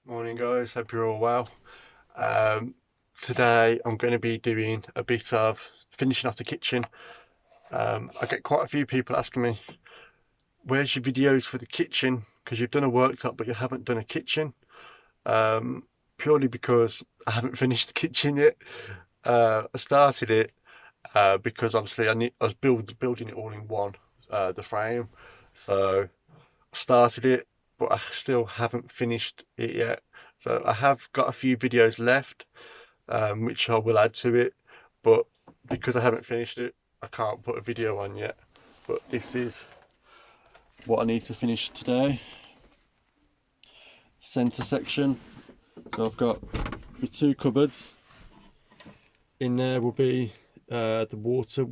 Morning guys, hope you're all well. Um, Today I'm going to be doing a bit of finishing off the kitchen. I get quite a few people asking me, where's your videos for the kitchen? Because you've done a worktop but you haven't done a kitchen. Um, Purely because I haven't finished the kitchen yet. I started it because obviously I was building it all in one, the frame. So I started it, but I still haven't finished it yet. So I have got a few videos left, which I will add to it, but because I haven't finished it, I can't put a video on yet. But this is what I need to finish today. Center section. So I've got my two cupboards. In there will be the water,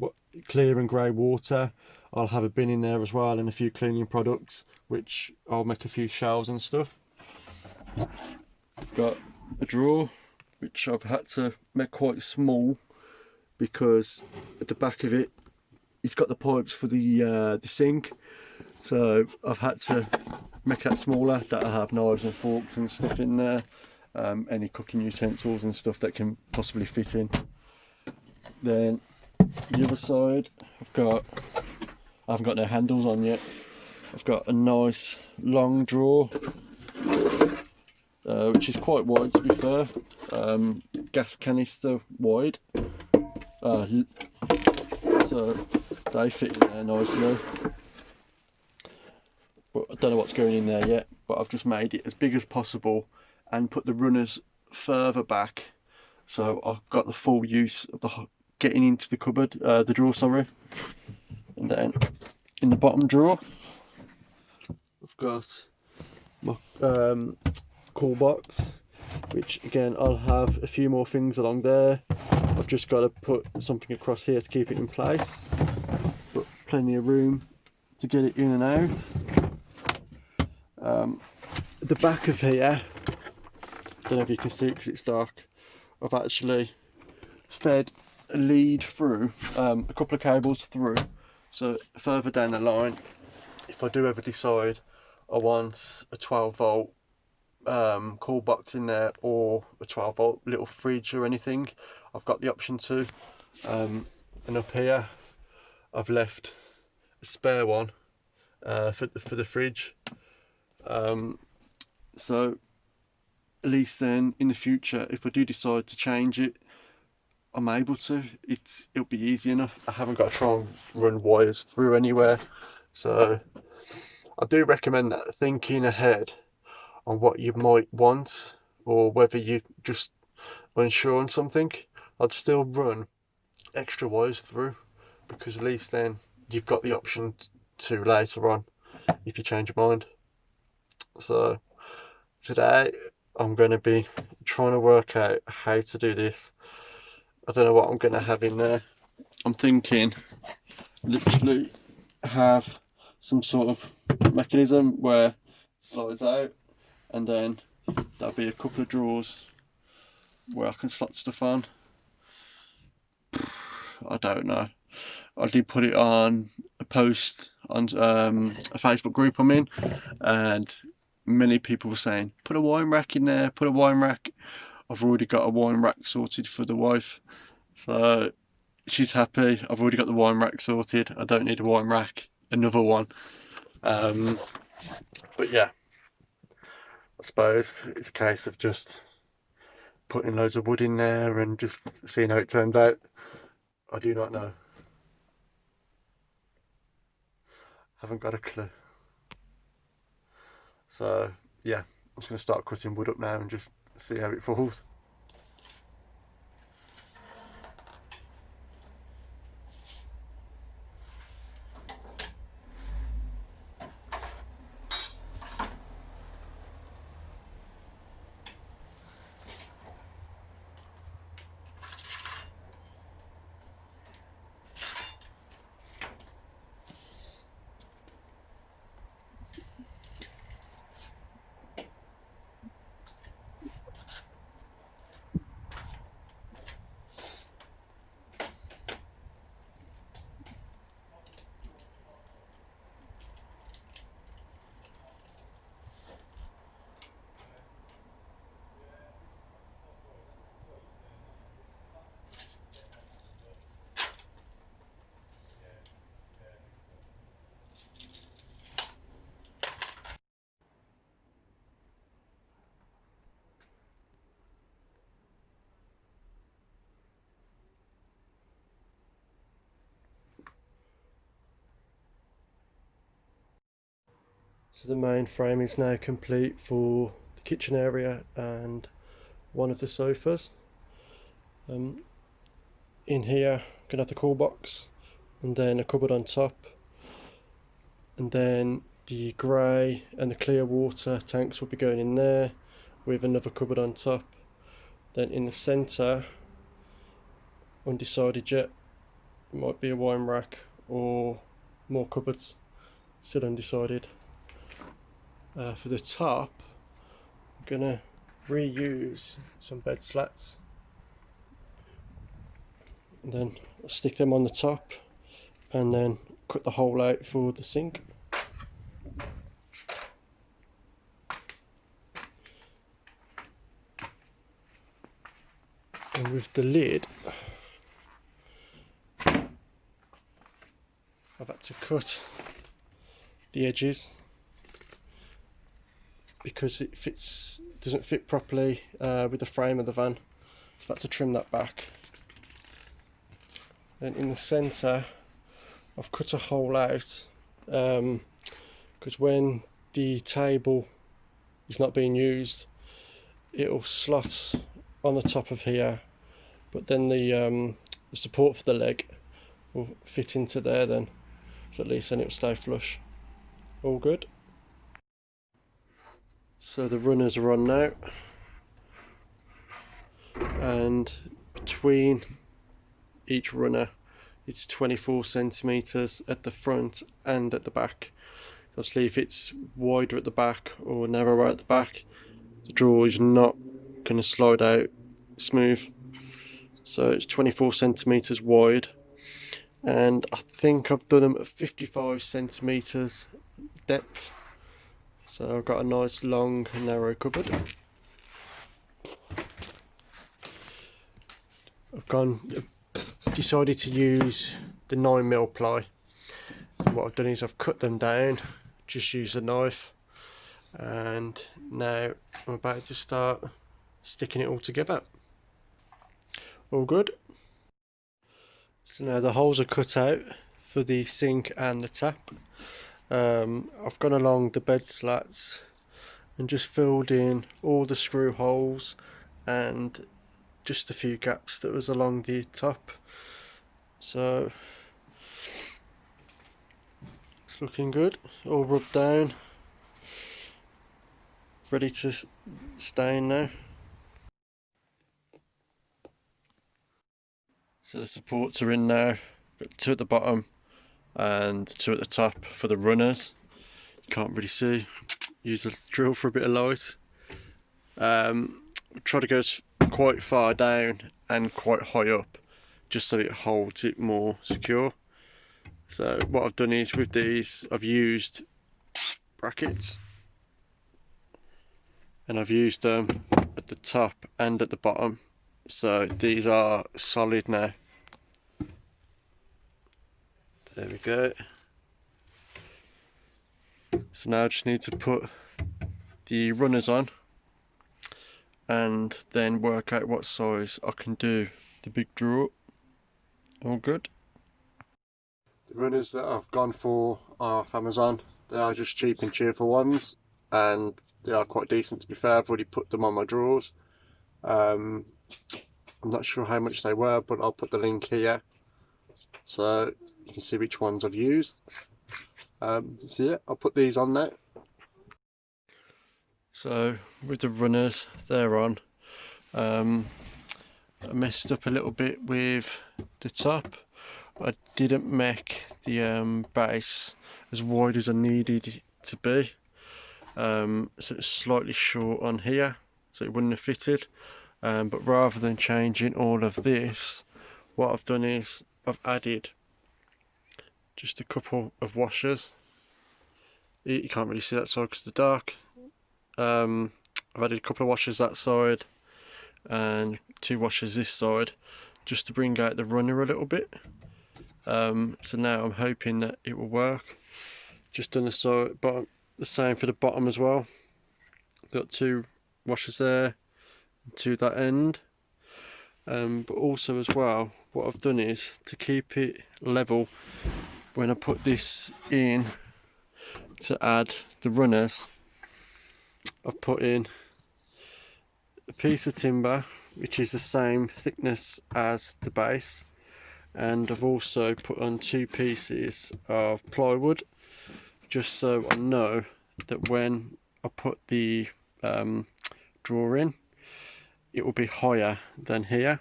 clear and grey water. I'll have a bin in there as well and a few cleaning products, which I'll make a few shelves and stuff. I've got a drawer, which I've had to make quite small because at the back of it, it's got the pipes for the sink. So I've had to make that smaller, that I have knives and forks and stuff in there, any cooking utensils and stuff that can possibly fit in. Then the other side, I haven't got no handles on yet. I've got a nice long drawer, which is quite wide to be fair, gas canister wide, so they fit in there nicely. But I don't know what's going in there yet, but I've just made it as big as possible and put the runners further back, so I've got the full use of the getting into the cupboard, the drawer, sorry. And then in the bottom drawer, I've got my cool box, which again I'll have a few more things along there. I've just got to put something across here to keep it in place, but plenty of room to get it in and out. At the back of here, I don't know if you can see it because it's dark, I've actually fed a lead through, a couple of cables through, so further down the line, if I do ever decide I want a 12 volt cool box in there or a 12 volt little fridge or anything, I've got the option to. And up here I've left a spare one for the fridge, so at least then in the future if I do decide to change it, I'm able to. It'll be easy enough. I haven't got to try and run wires through anywhere. So I do recommend that, thinking ahead on what you might want or whether you just are unsure on something, I'd still run extra wires through, because at least then you've got the option to later on if you change your mind. So today I'm going to be trying to work out how to do this. I don't know what I'm going to have in there. I'm thinking literally have some sort of mechanism where it slides out, and then there'll be a couple of drawers where I can slot stuff on. I don't know. I did put it on a post on a Facebook group I'm in, and many people were saying, put a wine rack in there, put a wine rack. I've already got a wine rack sorted for the wife, so she's happy. I've already got the wine rack sorted. I don't need a wine rack, another one. But yeah, I suppose it's a case of just putting loads of wood in there and just seeing how it turns out. I do not know. Haven't got a clue. So yeah, I'm just going to start cutting wood up now and just see how it falls. So the main frame is now complete for the kitchen area and one of the sofas. In here, I'm gonna have the cool box, and then a cupboard on top, and then the grey and the clear water tanks will be going in there with another cupboard on top. Then in the centre, undecided yet, it might be a wine rack or more cupboards, still undecided. For the top, I'm gonna reuse some bed slats, and then I'll stick them on the top and then cut the hole out for the sink. And with the lid, I've had to cut the edges because it doesn't fit properly with the frame of the van, so I've had to trim that back. Then in the centre, I've cut a hole out because when the table is not being used, it'll slot on the top of here, but then the support for the leg will fit into there then, so at least then it'll stay flush. All good. So the runners are on now, and between each runner it's 24 centimeters at the front and at the back. Obviously if it's wider at the back or narrower at the back, the drawer is not going to slide out smooth. So it's 24 centimeters wide, and I think I've done them at 55 centimeters depth. So I've got a nice long narrow cupboard. I've decided to use the 9mm ply. And what I've done is I've cut them down, just use a knife, and now I'm about to start sticking it all together. All good. So now the holes are cut out for the sink and the tap. I've gone along the bed slats and just filled in all the screw holes and just a few gaps that was along the top. So it's looking good, all rubbed down, ready to stain now. So the supports are in now, got two at the bottom and two at the top for the runners. You can't really see, use a drill for a bit of light. Try to go quite far down and quite high up, just so it holds it more secure. So what I've done is with these I've used brackets, and I've used them at the top and at the bottom, so these are solid now. There we go. So now I just need to put the runners on and then work out what size I can do the big drawer. All good. The runners that I've gone for are off Amazon. They are just cheap and cheerful ones, and they are quite decent to be fair. I've already put them on my drawers. I'm not sure how much they were, but I'll put the link here so you can see which ones I've used. So yeah, I'll put these on now. So with the runners, they're on. I messed up a little bit with the top. I didn't make the base as wide as I needed it to be, so it's slightly short on here, so it wouldn't have fitted. But rather than changing all of this, what I've done is I've added just a couple of washers. You can't really see that side because it's dark. I've added a couple of washers that side and two washers this side, just to bring out the runner a little bit. So now I'm hoping that it will work. Just done the side, bottom, the same for the bottom as well. Got two washers there, and two that end. But also as well, what I've done is to keep it level when I put this in to add the runners, I've put in a piece of timber which is the same thickness as the base, and I've also put on 2 pieces of plywood, just so I know that when I put the drawer in, it will be higher than here,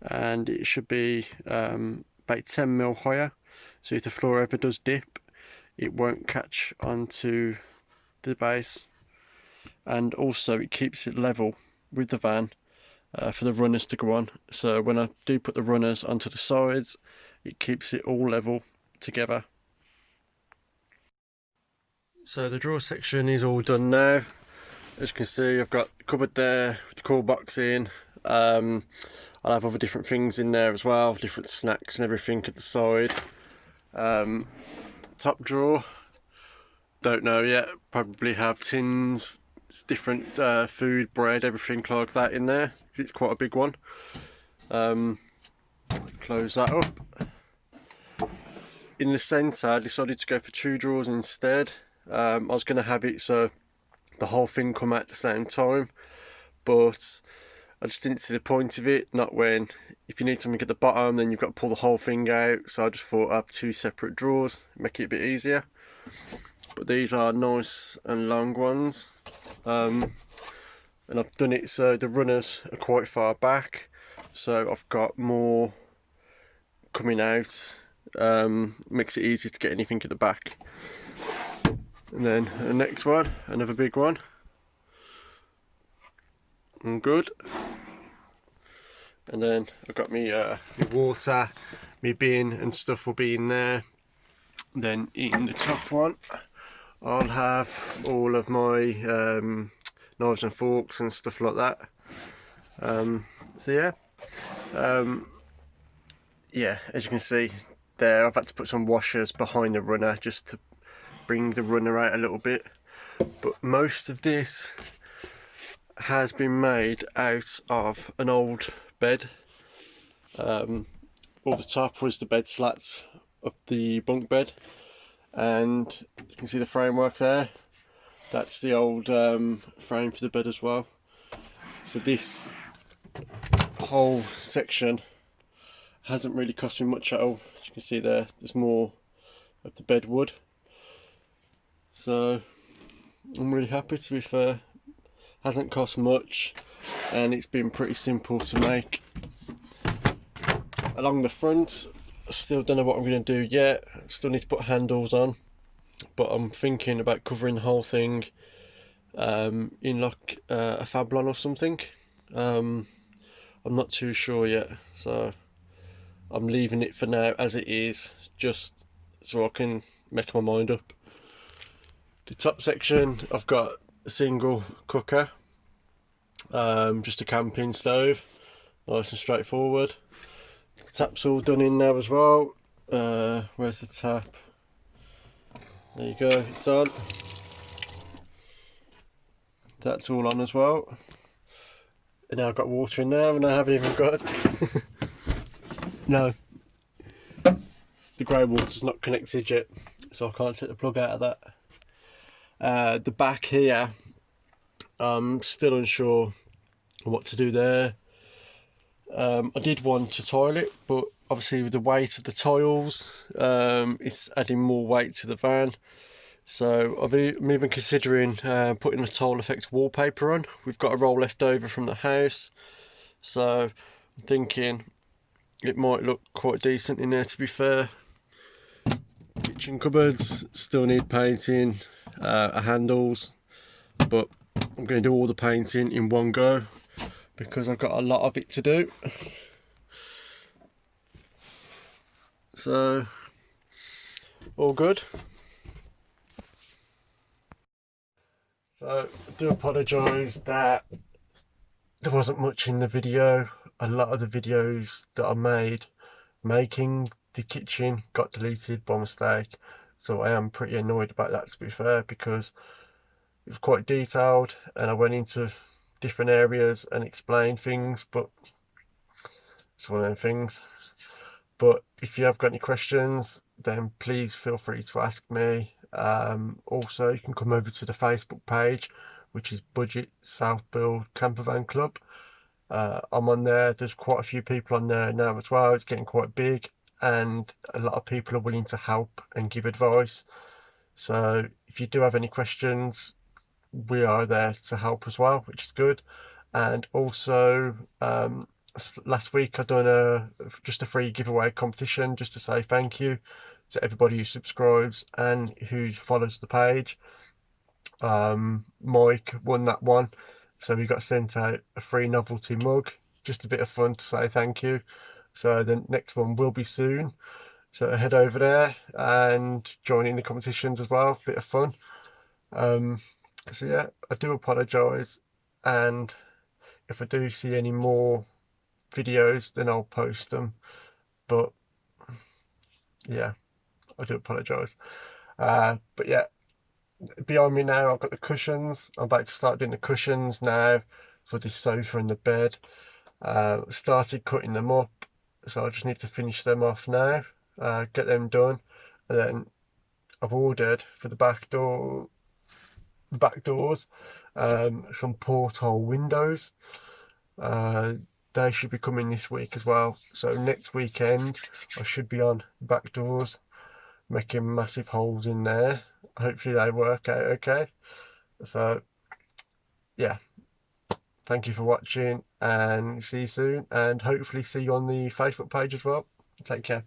and it should be about 10mm higher, so if the floor ever does dip, it won't catch onto the base, and also it keeps it level with the van for the runners to go on. So when I do put the runners onto the sides, it keeps it all level together. So the drawer section is all done now. As you can see, I've got the cupboard there with the cool box in. I'll have other different things in there as well, different snacks and everything at the side. Top drawer, don't know yet, probably have tins, different food, bread, everything like that in there. It's quite a big one. Close that up. In the centre, I decided to go for 2 drawers instead. I was going to have it so the whole thing come out at the same time, but I just didn't see the point of it. Not when, if you need something at the bottom, then you've got to pull the whole thing out. So I just thought I'd have 2 separate drawers, make it a bit easier. But these are nice and long ones. And I've done it so the runners are quite far back, so I've got more coming out. Makes it easier to get anything at the back. And then the next one, another big one. And good. And then I've got me water, my bin and stuff will be in there. Then in the top one, I'll have all of my knives and forks and stuff like that. So yeah, as you can see there, I've had to put some washers behind the runner just to bring the runner out a little bit, but most of this has been made out of an old bed. All the top was the bed slats of the bunk bed, and you can see the framework there. That's the old frame for the bed as well. So this whole section hasn't really cost me much at all. As you can see there, there's more of the bed wood. So I'm really happy, to be fair. Hasn't cost much and it's been pretty simple to make. Along the front, I still don't know what I'm going to do yet. Still need to put handles on, but I'm thinking about covering the whole thing in like a Fablon or something. I'm not too sure yet, so I'm leaving it for now as it is, just so I can make my mind up. The top section, I've got a single cooker, just a camping stove, nice and straightforward. The tap's all done in now as well. Where's the tap? There you go, it's on. That's all on as well. And now I've got water in there and I haven't even got no, the grey water's not connected yet, so I can't take the plug out of that. The back here, I'm still unsure what to do there. I did want to tile it, but obviously with the weight of the tiles, it's adding more weight to the van. So I'm even considering putting a tile effect wallpaper on. We've got a roll left over from the house, so I'm thinking it might look quite decent in there, to be fair. Kitchen cupboards still need painting, handles, but I'm going to do all the painting in one go because I've got a lot of it to do. So all good. So I do apologise that there wasn't much in the video. A lot of the videos that I made making the kitchen got deleted by mistake, so I am pretty annoyed about that, to be fair, because it was quite detailed and I went into different areas and explained things, but it's one of them things. But if you have got any questions, then please feel free to ask me. Also, you can come over to the Facebook page, which is Budget South Build Campervan Club. I'm on there. There's quite a few people on there now as well. It's getting quite big, and a lot of people are willing to help and give advice. So if you do have any questions, we are there to help as well, which is good. And also, last week I done just a free giveaway competition just to say thank you to everybody who subscribes and who follows the page. Mike won that one, so we got sent out a free novelty mug, just a bit of fun to say thank you. So the next one will be soon, so head over there and join in the competitions as well, bit of fun. So yeah, I do apologise, and if I do see any more videos then I'll post them, but yeah, I do apologise. But yeah, behind me now I've got the cushions. I'm about to start doing the cushions now for the sofa and the bed. Started cutting them up, so I just need to finish them off now, get them done, and then I've ordered for the back doors some porthole windows. They should be coming this week as well, so next weekend I should be on back doors making massive holes in there. Hopefully they work out okay. So yeah, thank you for watching, and see you soon, and hopefully see you on the Facebook page as well. Take care.